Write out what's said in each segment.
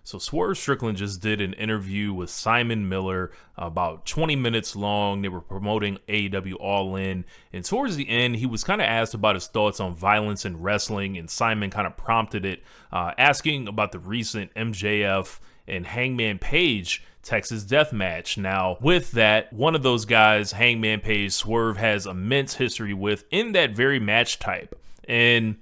So Swerve Strickland just did an interview with Simon Miller, about 20 minutes long. They were promoting AEW All In. And towards the end, he was kind of asked about his thoughts on violence in wrestling. And Simon kind of prompted it, asking about the recent MJF and Hangman Page Texas Death Match. Now, with that, one of those guys, Hangman Page, Swerve has immense history with in that very match type. And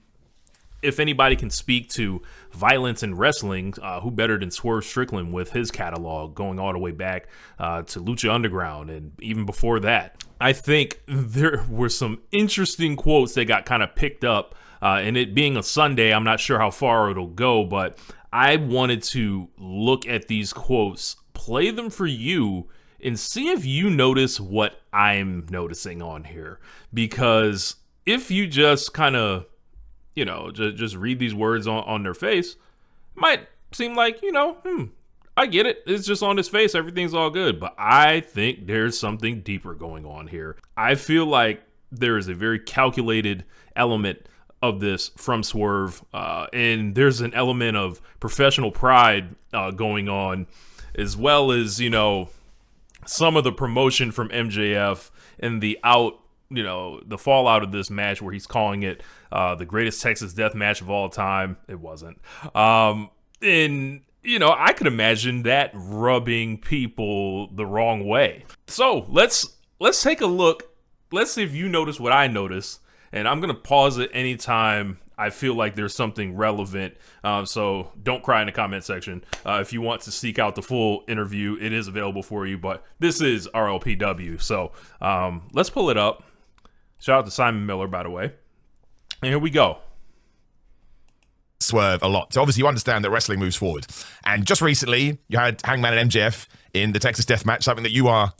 if anybody can speak to violence in wrestling, who better than Swerve Strickland with his catalog going all the way back to Lucha Underground and even before that. I think there were some interesting quotes that got kind of picked up, and it being a Sunday, I'm not sure how far it'll go, but I wanted to look at these quotes, play them for you, and see if you notice what I'm noticing on here. Because if you just kind of, just read these words on their face, it might seem like, I get it. It's just on his face. Everything's all good. But I think there's something deeper going on here. I feel like there is a very calculated element of this from Swerve, and there's an element of professional pride going on, as well as some of the promotion from MJF and the fallout of this match, where he's calling it the greatest Texas death match of all time. It wasn't, and I could imagine that rubbing people the wrong way. So let's take a look. Let's see if you notice what I notice. And I'm going to pause it anytime I feel like there's something relevant. So don't cry in the comment section. If you want to seek out the full interview, it is available for you. But this is RLPW. So let's pull it up. Shout out to Simon Miller, by the way. And here we go. Swerve a lot. So obviously you understand that wrestling moves forward. And just recently, you had Hangman and MJF in the Texas Death Match, something that you are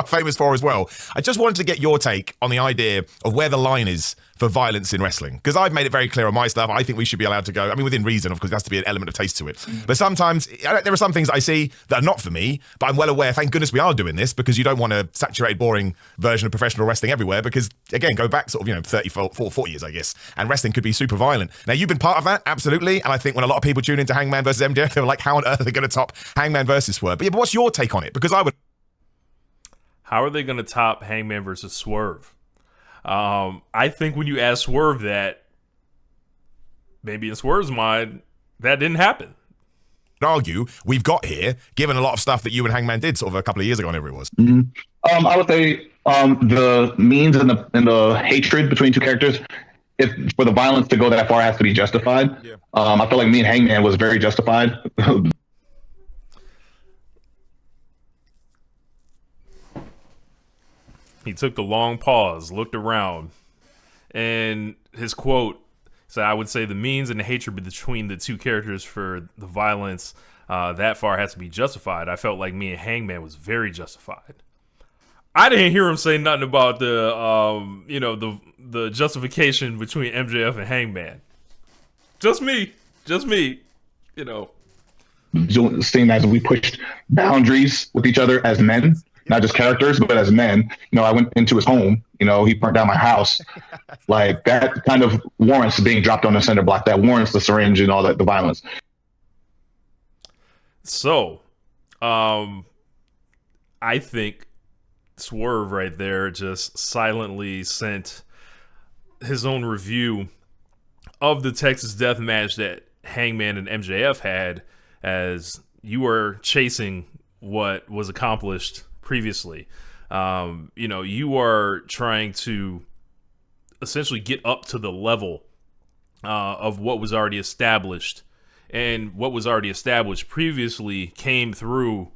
famous for as well. I just wanted to get your take on the idea of where the line is for violence in wrestling. Because I've made it very clear on my stuff. I think we should be allowed to go, within reason, of course, there has to be an element of taste to it. But sometimes, there are some things I see that are not for me, but I'm well aware, thank goodness we are doing this, because you don't want a saturated, boring version of professional wrestling everywhere, because, again, go back 30, 40 years, I guess, and wrestling could be super violent. Now, you've been part of that, absolutely, and I think when a lot of people tune into Hangman versus MJF, they were like, how on earth are they going to top Hangman versus Swerve? But what's your take on it? Because I would... How are they going to top Hangman versus Swerve? I think when you ask Swerve that, maybe in Swerve's mind, that didn't happen. Argue we've got here, given a lot of stuff that you and Hangman did sort of a couple of years ago, whenever it was. I would say the means and the hatred between two characters, if for the violence to go that far, has to be justified. Yeah. I feel like me and Hangman was very justified. He took the long pause, looked around, and his quote said, I would say the means and the hatred between the two characters for the violence that far has to be justified. I felt like me and Hangman was very justified. I didn't hear him say nothing about the justification between MJF and Hangman. Just me. Seeing as we pushed boundaries with each other as men, not just characters, but as men. I went into his home. He burnt down my house. Like, that kind of warrants being dropped on the center block. That warrants the syringe and all that, the violence. So, I think Swerve right there just silently sent his own review of the Texas Death Match that Hangman and MJF had, as you are chasing what was accomplished previously. You are trying to essentially get up to the level of what was already established, and what was already established previously came through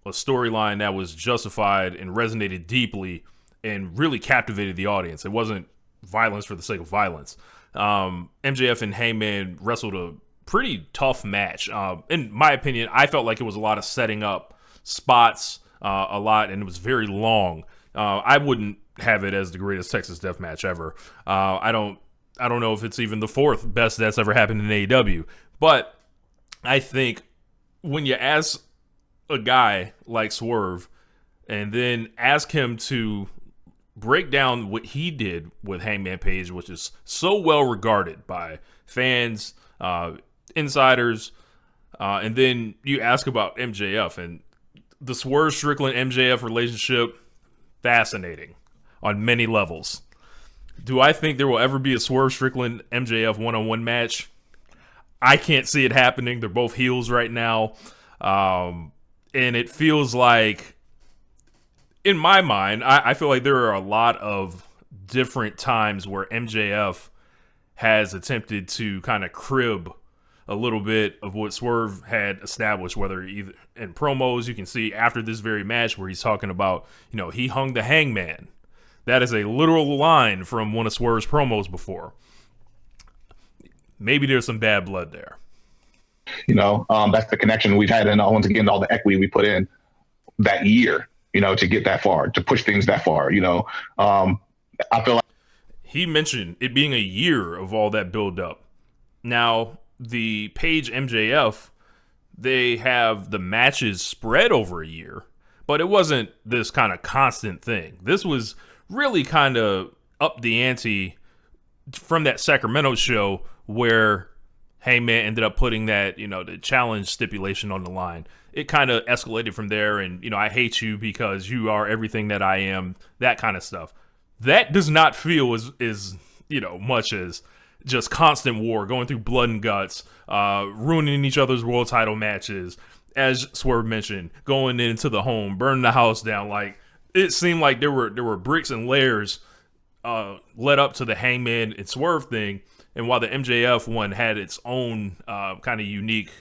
a storyline that was justified and resonated deeply and really captivated the audience. It wasn't violence for the sake of violence. MJF and Hangman wrestled a pretty tough match. In my opinion, I felt like it was a lot of setting up spots, a lot, and it was very long. I wouldn't have it as the greatest Texas death match ever. I don't know if it's even the fourth best that's ever happened in AEW, but I think when you ask a guy like Swerve and then ask him to break down what he did with Hangman Page, which is so well regarded by fans, insiders, And then you ask about MJF and the Swerve Strickland MJF relationship, fascinating on many levels. Do I think there will ever be a Swerve Strickland MJF one-on-one match? I can't see it happening. They're both heels right now. And it feels like, in my mind, I feel like there are a lot of different times where MJF has attempted to kind of crib a little bit of what Swerve had established, whether either in promos, you can see after this very match where he's talking about, he hung the Hangman. That is a literal line from one of Swerve's promos before. Maybe there's some bad blood there. That's the connection we've had, and once again, all the equity we put in that year, to get that far, to push things that far. I feel like he mentioned it being a year of all that build up. Now, the Page MJF, they have the matches spread over a year, but it wasn't this kind of constant thing. This was really kind of up the ante from that Sacramento show where Hangman ended up putting that, the challenge stipulation on the line. It kind of escalated from there, and, I hate you because you are everything that I am, that kind of stuff. That does not feel as much as just constant war, going through blood and guts, ruining each other's world title matches, as Swerve mentioned, going into the home, burning the house down. Like, it seemed like there were bricks and layers led up to the Hangman and Swerve thing. And while the MJF one had its own kind of unique,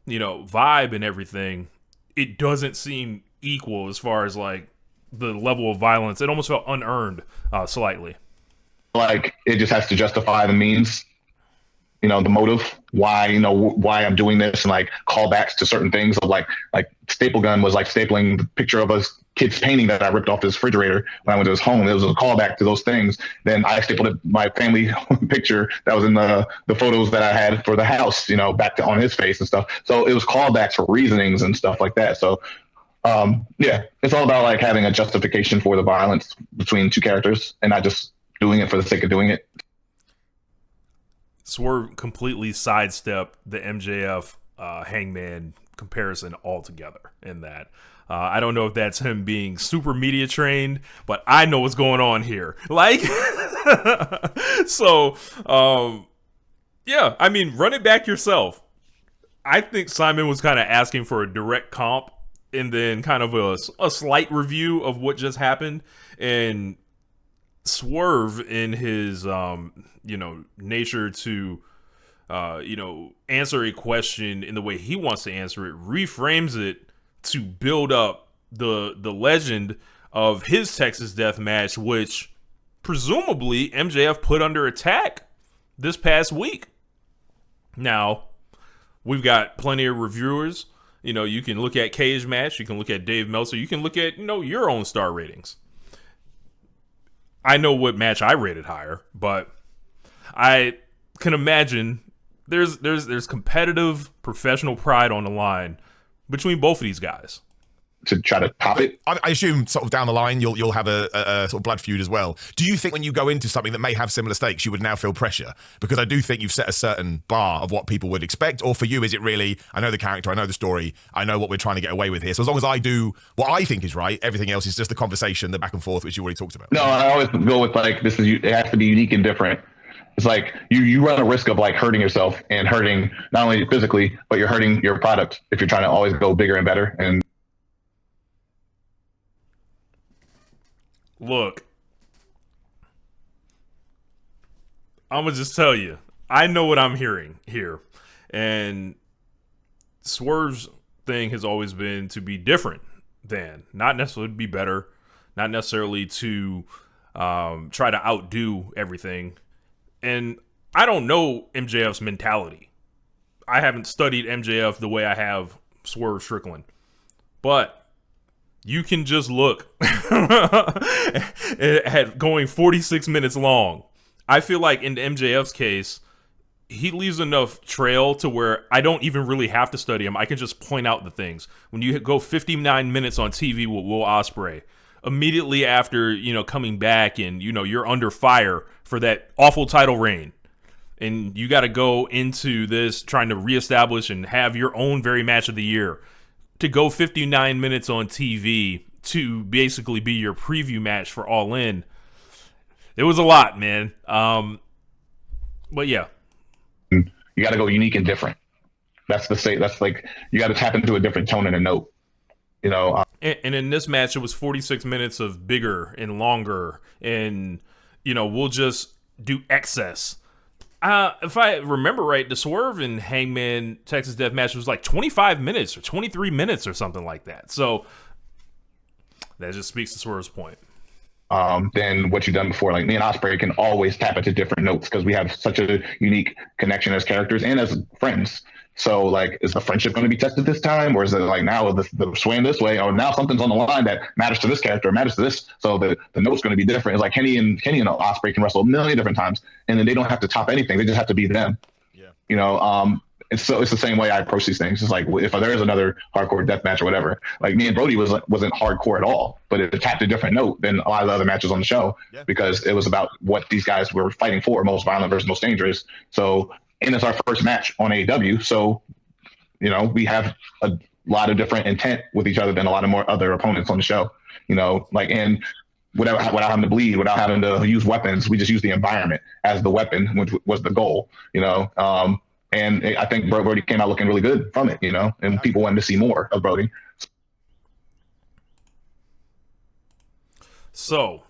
vibe and everything, it doesn't seem equal as far as like the level of violence. It almost felt unearned slightly. Like it just has to justify the means, the motive, why I'm doing this, and like callbacks to certain things of like Staple Gun was like stapling the picture of a kid's painting that I ripped off his refrigerator when I went to his home. It was a callback to those things. Then I stapled my family picture that was in the photos that I had for the house, back on his face and stuff. So it was callbacks for reasonings and stuff like that. So it's all about like having a justification for the violence between two characters and not just doing it for the sake of doing it. Swerve completely sidestepped the MJF Hangman comparison altogether in that. I don't know if that's him being super media trained, but I know what's going on here. Like, so, I mean, run it back yourself. I think Simon was kind of asking for a direct comp and then kind of a slight review of what just happened. And Swerve, in his, nature to, answer a question in the way he wants to answer it, reframes it to build up the legend of his Texas Death Match, which presumably MJF put under attack this past week. Now, we've got plenty of reviewers. You can look at Cage Match, you can look at Dave Meltzer, you can look at, your own star ratings. I know what match I rated higher, but I can imagine there's competitive professional pride on the line between both of these guys. To try to top it. I assume sort of down the line you'll have a sort of blood feud as well. Do you think when you go into something that may have similar stakes, you would now feel pressure? Because I do think you've set a certain bar of what people would expect. Or for you, is it really, I know the character, I know the story, I know what we're trying to get away with here. So as long as I do what I think is right, everything else is just the conversation, the back and forth, which you already talked about. No, I always go with like, it has to be unique and different. It's like you run a risk of like hurting yourself and hurting not only physically, but you're hurting your product if you're trying to always go bigger and better. And look, I'm going to just tell you, I know what I'm hearing here. And Swerve's thing has always been to be different than, not necessarily to be better, not necessarily to try to outdo everything. And I don't know MJF's mentality. I haven't studied MJF the way I have Swerve Strickland. But you can just look at going 46 minutes long. I feel like in MJF's case, he leaves enough trail to where I don't even really have to study him. I can just point out the things. When you go 59 minutes on TV with Will Ospreay, immediately after, coming back and, you're under fire for that awful title reign. and you got to go into this trying to reestablish and have your own very match of the year. To go 59 minutes on TV to basically be your preview match for All In, it was a lot, man. But yeah, you got to go unique and different. That's like you got to tap into a different tone and a note. You know, and in this match, it was 46 minutes of bigger and longer, and we'll just do excess. If I remember right, the Swerve and Hangman Texas Death Match was like 25 minutes or 23 minutes or something like that. So that just speaks to Swerve's point. Than what you've done before. Like me and Ospreay can always tap into different notes because we have such a unique connection as characters and as friends. So, like, is the friendship going to be tested this time, or is it like now the swaying this way, or now something's on the line that matters to this character, matters to this? So the note's going to be different. It's like Kenny and Ospreay can wrestle a million different times, and then they don't have to top anything. They just have to be them. Yeah. It's the same way I approach these things. It's like if there is another hardcore death match or whatever, like me and Brody wasn't hardcore at all, but it tapped a different note than a lot of the other matches on the show because it was about what these guys were fighting for: most violent versus most dangerous. So. And it's our first match on AEW, so we have a lot of different intent with each other than a lot of more other opponents on the show. And without having to bleed, without having to use weapons, we just use the environment as the weapon, which was the goal. And I think Brody came out looking really good from it. And people wanted to see more of Brody. So.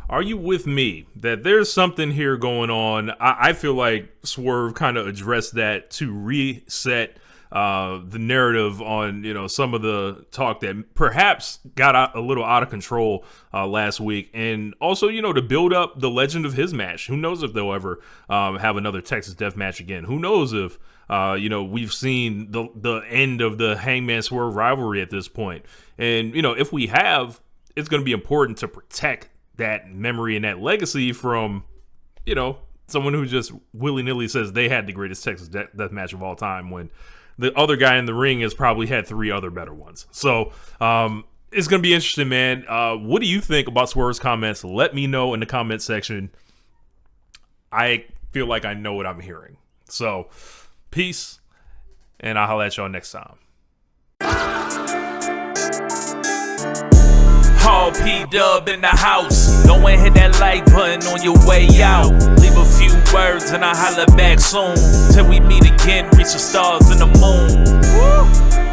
Are you with me that there's something here going on? I feel like Swerve kind of addressed that to reset the narrative on, some of the talk that perhaps got a little out of control last week. And also, to build up the legend of his match. Who knows if they'll ever have another Texas Death Match again? Who knows if, we've seen the end of the Hangman Swerve rivalry at this point. And, if we have, it's going to be important to protect that memory and that legacy from, someone who just willy-nilly says they had the greatest Texas death match of all time when the other guy in the ring has probably had 3 other better ones. So it's going to be interesting, man. What do you think about Swerve's comments? Let me know in the comment section. I feel like I know what I'm hearing. So peace, and I'll holler at y'all next time. Paul P-Dub in the house. Go and hit that like button on your way out. Leave a few words and I'll holler back soon. Till we meet again, reach the stars and the moon. Woo!